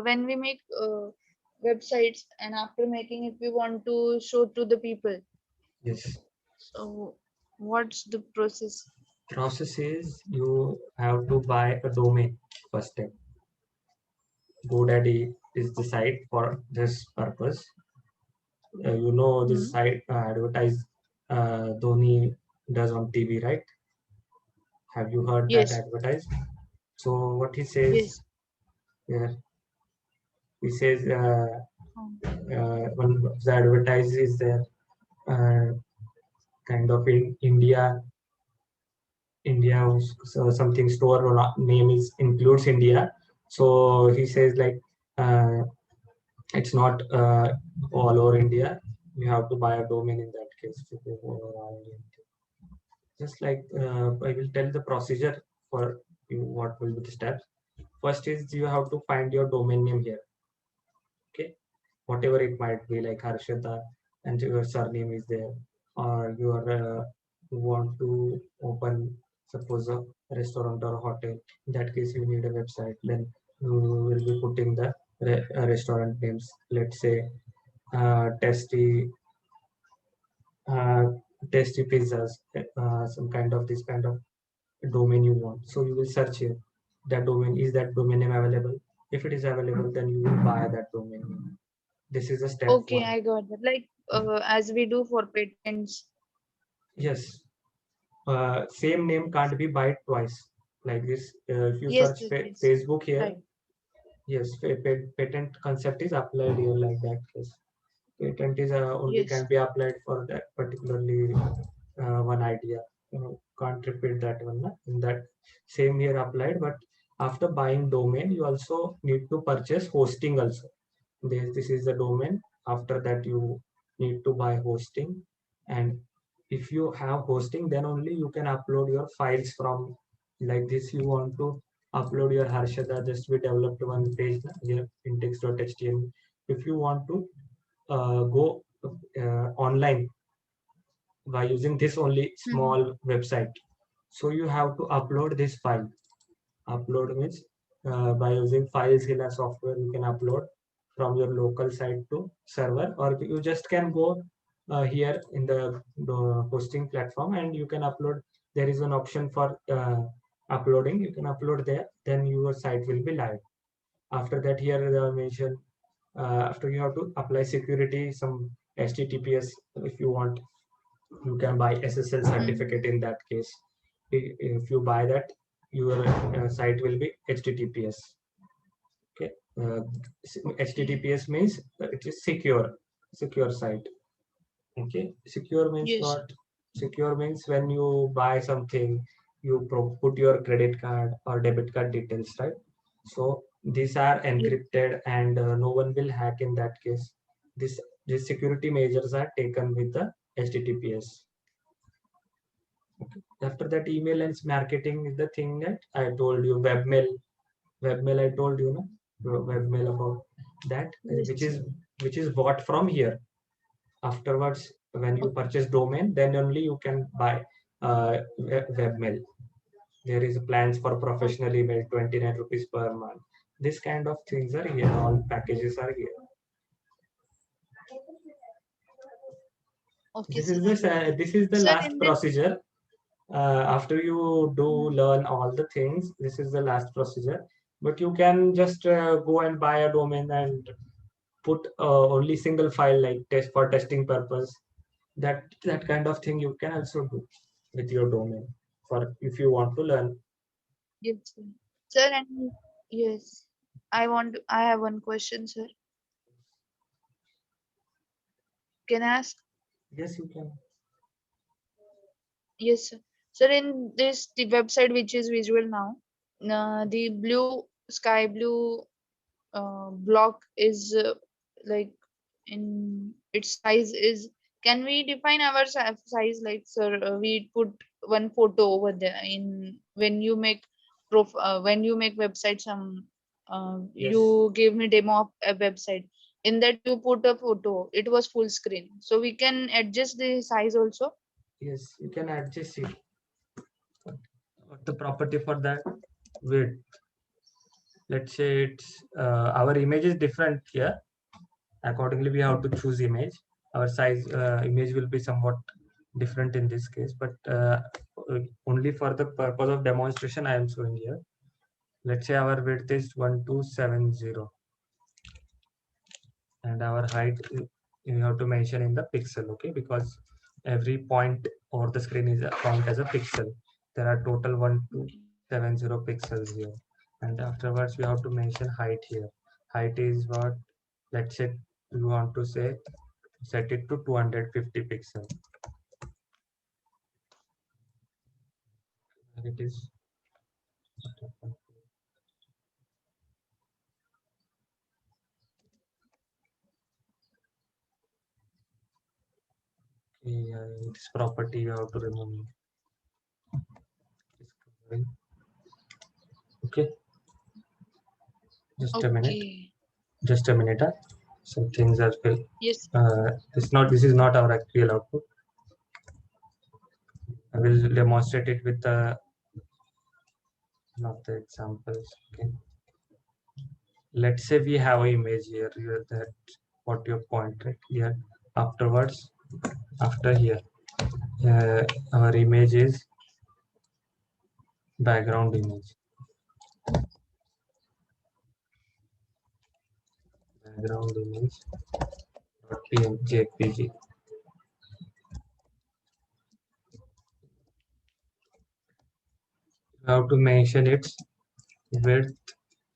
when we make websites and after making it, we want to show to the people. Yes. So what's the process? Process is you have to buy a domain first step. GoDaddy is the site for this purpose. You know this Hmm. site advertise Dhoni does on TV, right? Have you heard that Yes. advertise? So what he says Yes. here, he says Um, one of the advertise is there uh, kind of in India, so something store or name is includes India. So he says like uh, it's not all over India. You have to buy a domain in that case to go all around India. Just like I will tell the procedure for you what will be the steps. First is you have to find your domain name here. Okay, whatever it might be, like Harshada, and your surname is there, or you want to open suppose a restaurant or a hotel. In that case, you need a website. Then you will be putting the restaurant names. Let's say tasty uh, tasty pizzas, some kind of this kind of domain you want. So you will search here. That domain is that domain name available? If it is available, then you will buy that domain name. This is a step okay, 1. I got that. Like as we do for patents. Yes, same name can't be buy twice. Like this, if you Yes, search yes, yes. Facebook here, Right. yes, patent concept is applied here like that case. Patent is only Yes. can be applied for that particularly one idea. You know, can't repeat that one. Na? In that same year applied, but after buying domain, you also need to purchase hosting also. This is the domain. After that, you need to buy hosting, and if you have hosting, then only you can upload your files from like this. You want to upload your Harshada, just we developed one page na, here index.html. If you want to go online by using this only Mhm. small website, so you have to upload this file. Upload means by using FileZilla software, you can upload from your local site to server, or you just can go here in the hosting platform and you can upload there is an option for uploading. You can upload there, then your site will be live. After that, here they mention after you have to apply security, some HTTPS. If you want, you can buy SSL certificate. In that case, if you buy that, your site will be HTTPS. Okay, HTTPS means it is secure site. Okay, secure means Yes. what? Secure means when you buy something, you put your credit card or debit card details, right? So these are Yes. encrypted, and no one will hack in that case. this these security measures are taken with the HTTPS. Okay. After that, email and marketing is the thing that I told you. Webmail I told you, no? Webmail, about that, Yes. which is bought from here. Afterwards, when you purchase domain, then only you can buy webmail. There is plans for professional email, 29 rupees per month. This kind of things are here. All packages are here. Okay, This sir. is the Sir, last in this, procedure. After you do learn all the things, this is the last procedure. But you can just go and buy a domain and put only single file, like test for testing purpose. That kind of thing you can also do with your domain, for if you want to learn. yes, sir. Sir, and yes, I have one question, sir. Can I ask? Yes, you can. Yes, sir. Sir, in this the website which is visual now, the blue sky blue block is like in its size is. Can we define our size, like, sir? We put one photo over there in when you make website some. Yes, You gave me demo of a website. In that you put a photo. It was full screen, so we can adjust the size also. yes, you can adjust it. What the property for that? Width. Let's say it's our image is different here. Accordingly, we have to choose image. Our size image will be somewhat different in this case, but only for the purpose of demonstration, I am showing here. Let's say our width is 1270, and our height you have to mention in the pixel, okay? Because every point over the screen is a count as a pixel. There are total 1270 pixels here, and afterwards we have to mention height here. Height is what? Let's say we want to say set it to 250 pixel. It is this property you have to remember. Okay, just a minute. Okay. Just a minute. Some things are still. Yes. This is not our actual output. I will demonstrate it with one of the examples. Okay. Let's say we have an image here. That what your point right here. Afterwards, after here, our image is background image. Background image. .jpg. You have to mention its width,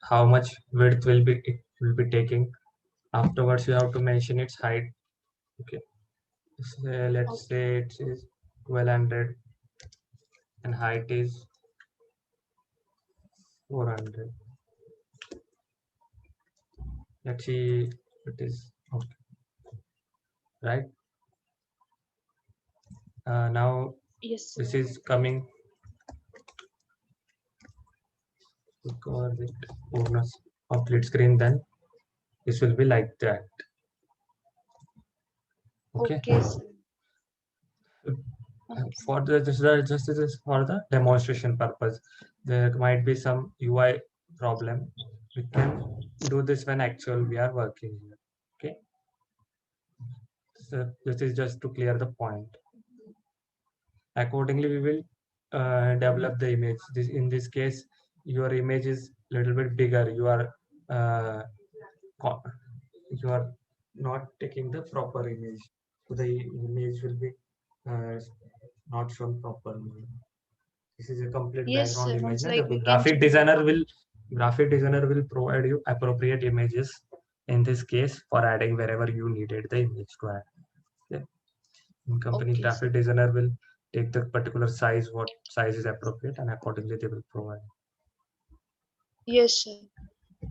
how much width it will be taking. Afterwards, you have to mention its height. Okay. So let's Okay. say it is 1200 and height is 400. Let's see it is okay, right? Now Yes, sir. this is coming because it bonus complete screen. Then this will be like that. Okay. Okay, sir. Okay. For the just this is for the demonstration purpose. There might be some UI problem. We can do this when actual we are working here. Okay. So this is just to clear the point. Accordingly, we will develop the image. In this case, your image is a little bit bigger. Uh, you are not taking the proper image, so the image will be uh, not shown properly. This is a complete Yes, background sir. image. Means Na? The like we can change graphic designer will provide you appropriate images in this case for adding wherever you needed the image to add. Okay. In company, Okay, sir. graphic designer will take the particular size, what size is appropriate, and accordingly they will provide. Yes, sir.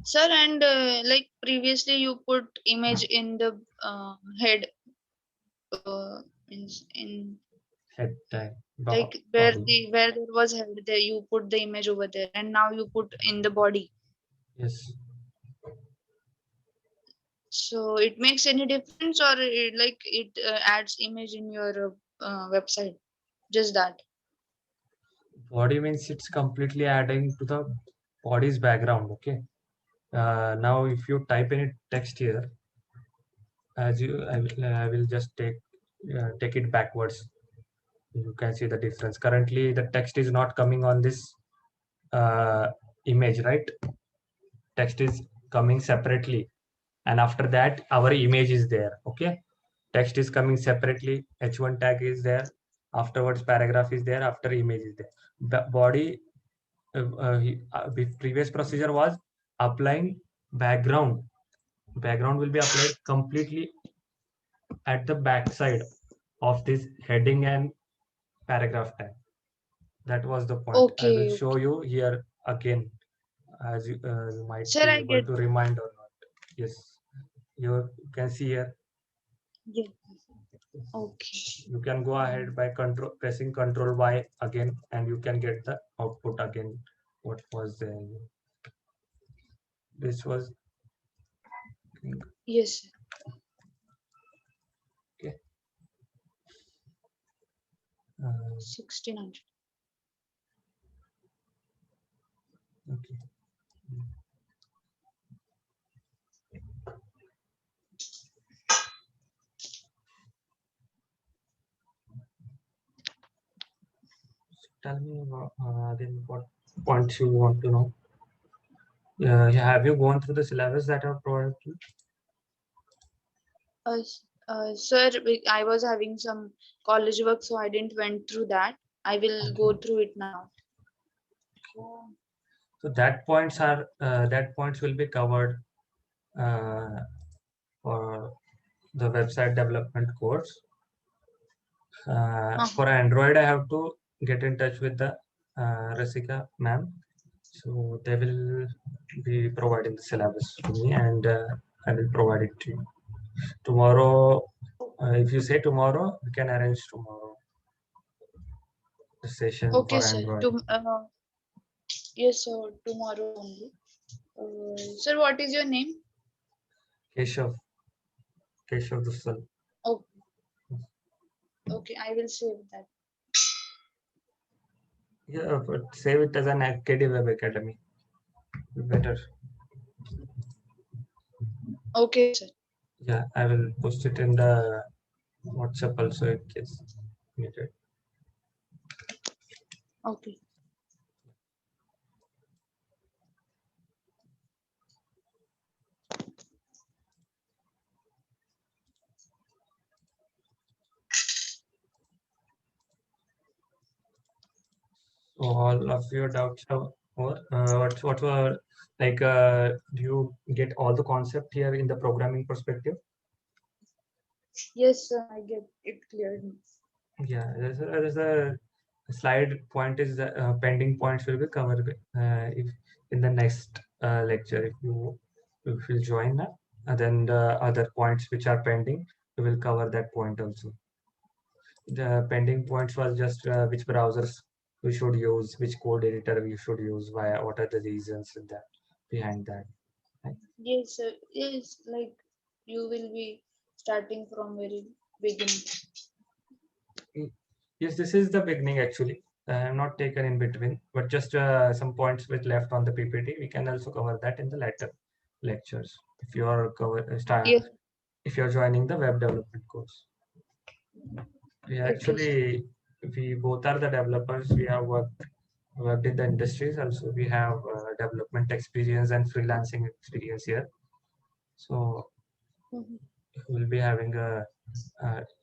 Sir, and like previously you put image in the head, means in Head tag, like body. where there was head there you put the image over there, and now you put in the body. Yes. So it makes any difference, or it adds image in your website? Just that. Body means it's completely adding to the body's background. Okay. Now, if you type any text here, I will just take it backwards. You can see the difference. Currently, the text is not coming on this uh, image, right? Text is coming separately, and after that, our image is there. Okay, text is coming separately. H1 tag is there. Afterwards, paragraph is there. After image is there. The body previous procedure was applying background. Background will be applied completely at the back side of this heading and paragraph tag. That was the point. I will Okay, show okay. you here again, as you might Sir, be I able get to that. remind or not. Yes, you can see here. Yeah. Okay. You can go ahead by pressing Control Y again, and you can get the output again. What was there? This was Yes, sir. okay. Uh, 1600. okay. Tell me then what points you want to know. Have you gone through the syllabus that are provided to you? Sir, I was having some college work, so I didn't went through that. I will go Okay. through it now. So that points will be covered uh, for the website development course. For Android, I have to get in touch with the Rasika ma'am. So they will be providing the syllabus to me, and I will provide it to you. Tomorrow, if you say tomorrow, we can arrange tomorrow the session Okay, for sir. Android. Yes, sir. Tomorrow only. Sir, what is your name? Keshav, Keshav Dussal. Oh, okay. I will save that. Yeah, but save it as an KD Web Academy. Better. Okay, sir. Yeah, I will post it in the WhatsApp also in case needed. Okay. So all of your doubts are over. What were like? Do you get all the concept here in the programming perspective? Yes, sir. I get it cleared. Yeah, there's a slide point is the pending points will be covered if in the next lecture if you join that, and then the other points which are pending we will cover that point also. The pending points was just which browsers we should use, which code editor we should use, why, what are the reasons in that behind that. Right? Yes, sir. Yes, like you will be starting from very beginning. Yes, this is the beginning actually. Not taken in between, but just some points with left on the PPT. We can also cover that in the later lectures if you are Yes. if you're joining the web development course. Yeah, Okay, sir. actually, we both are the developers. We have worked in the industries. Also, we have development experience and freelancing experience here. So Mhm. if we'll be having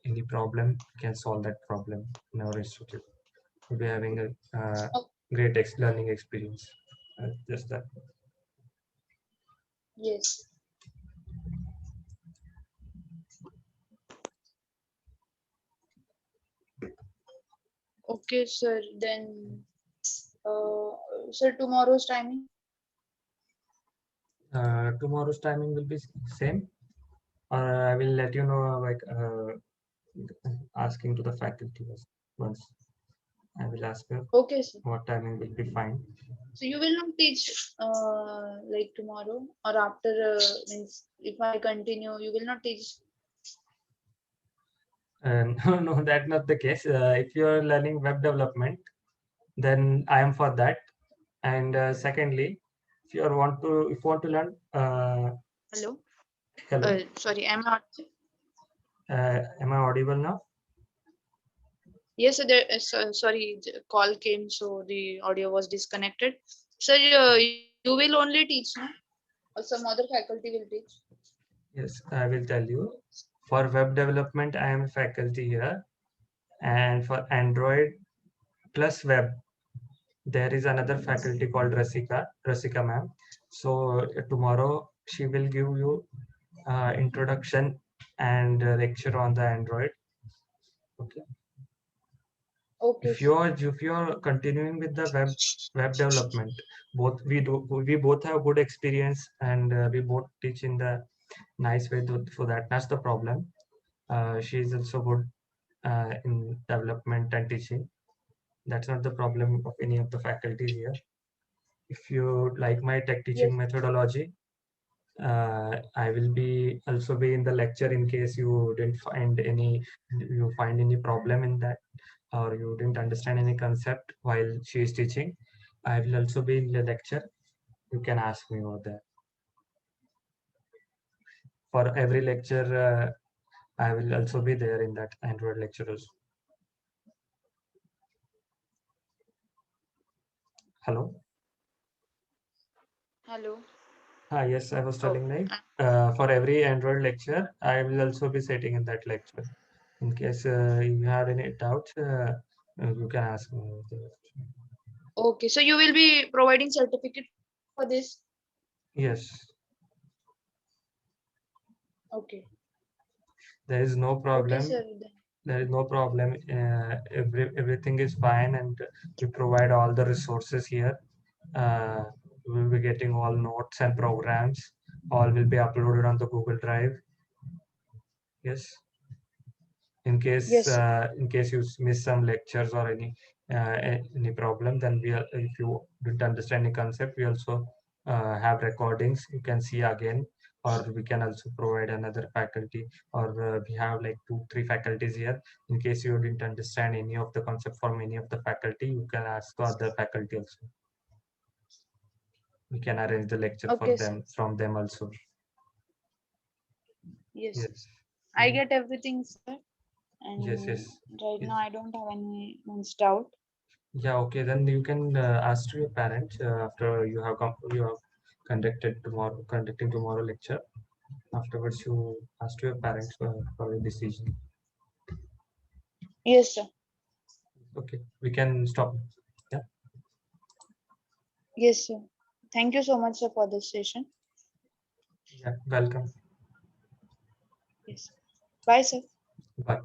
any problem, we can solve that problem in our institute. We'll be having a great learning experience. Just that. Yes. Okay, sir. Then, uh, sir, tomorrow's timing? Tomorrow's timing will be same. I will let you know, like asking to the faculty once. I will ask her Okay, sir. what timing will be fine. So you will not teach like tomorrow or after means if I continue, you will not teach. No, no, that's not the case. If you are learning web development, then I am for that. And secondly, if you want to learn, Hello. hello, Sorry, I'm not. am I audible now? Yes, sir, sorry, the call came, so the audio was disconnected. Sir, you will only teach, no? Or some other faculty will teach? Yes, I will tell you. For web development, I am faculty here, and for Android plus web, there is another faculty called Rasika ma'am. So tomorrow she will give you introduction and lecture on the Android. Okay. Okay, If you're continuing with the web development, we both have good experience and we both teach in the nice way. So that's the problem. She is also good in development and teaching. That's not the problem of any of the faculties here. If you like my tech yes, teaching methodology, I will be also be in the lecture in case you find any problem in that, or you didn't understand any concept while she is teaching. I will also be in the lecture. You can ask me over there. For every lecture, I will also be there in that Android lecture also. Hello. hello. Yes, I was Oh, telling like for every Android lecture, I will also be sitting in that lecture. In case you have any doubts, you can ask me over there. okay. So you will be providing certificate for this? Yes, Okay. there is no Okay, sir. problem. Then. There is no problem. Everything is fine, and we provide all the resources here. Uh, we will be getting all notes and programs. All will be uploaded on the Google Drive. Yes. Yes, sir. In case you miss some lectures or any problem, then if you didn't understand the concept, we also have recordings you can see again, or we can also provide another faculty, or we have like 2-3 faculties here. In case you didn't understand any of the concept from any of the faculty, you can ask the other faculty also. We can arrange the lecture for Okay, sir. them from them also. Yes, Yes. I get everything, sir. Yes, And yes, right yes. now, I don't have any means doubt. Yeah, okay. Then you can ask to your parents after you have conducting tomorrow lecture. Afterwards, you ask to your parents for a decision. Yes, sir. Okay, we can stop. Yeah, Yes, sir. Thank you so much, sir, for this session. yeah. Welcome. Yes. Bye, sir. Bye.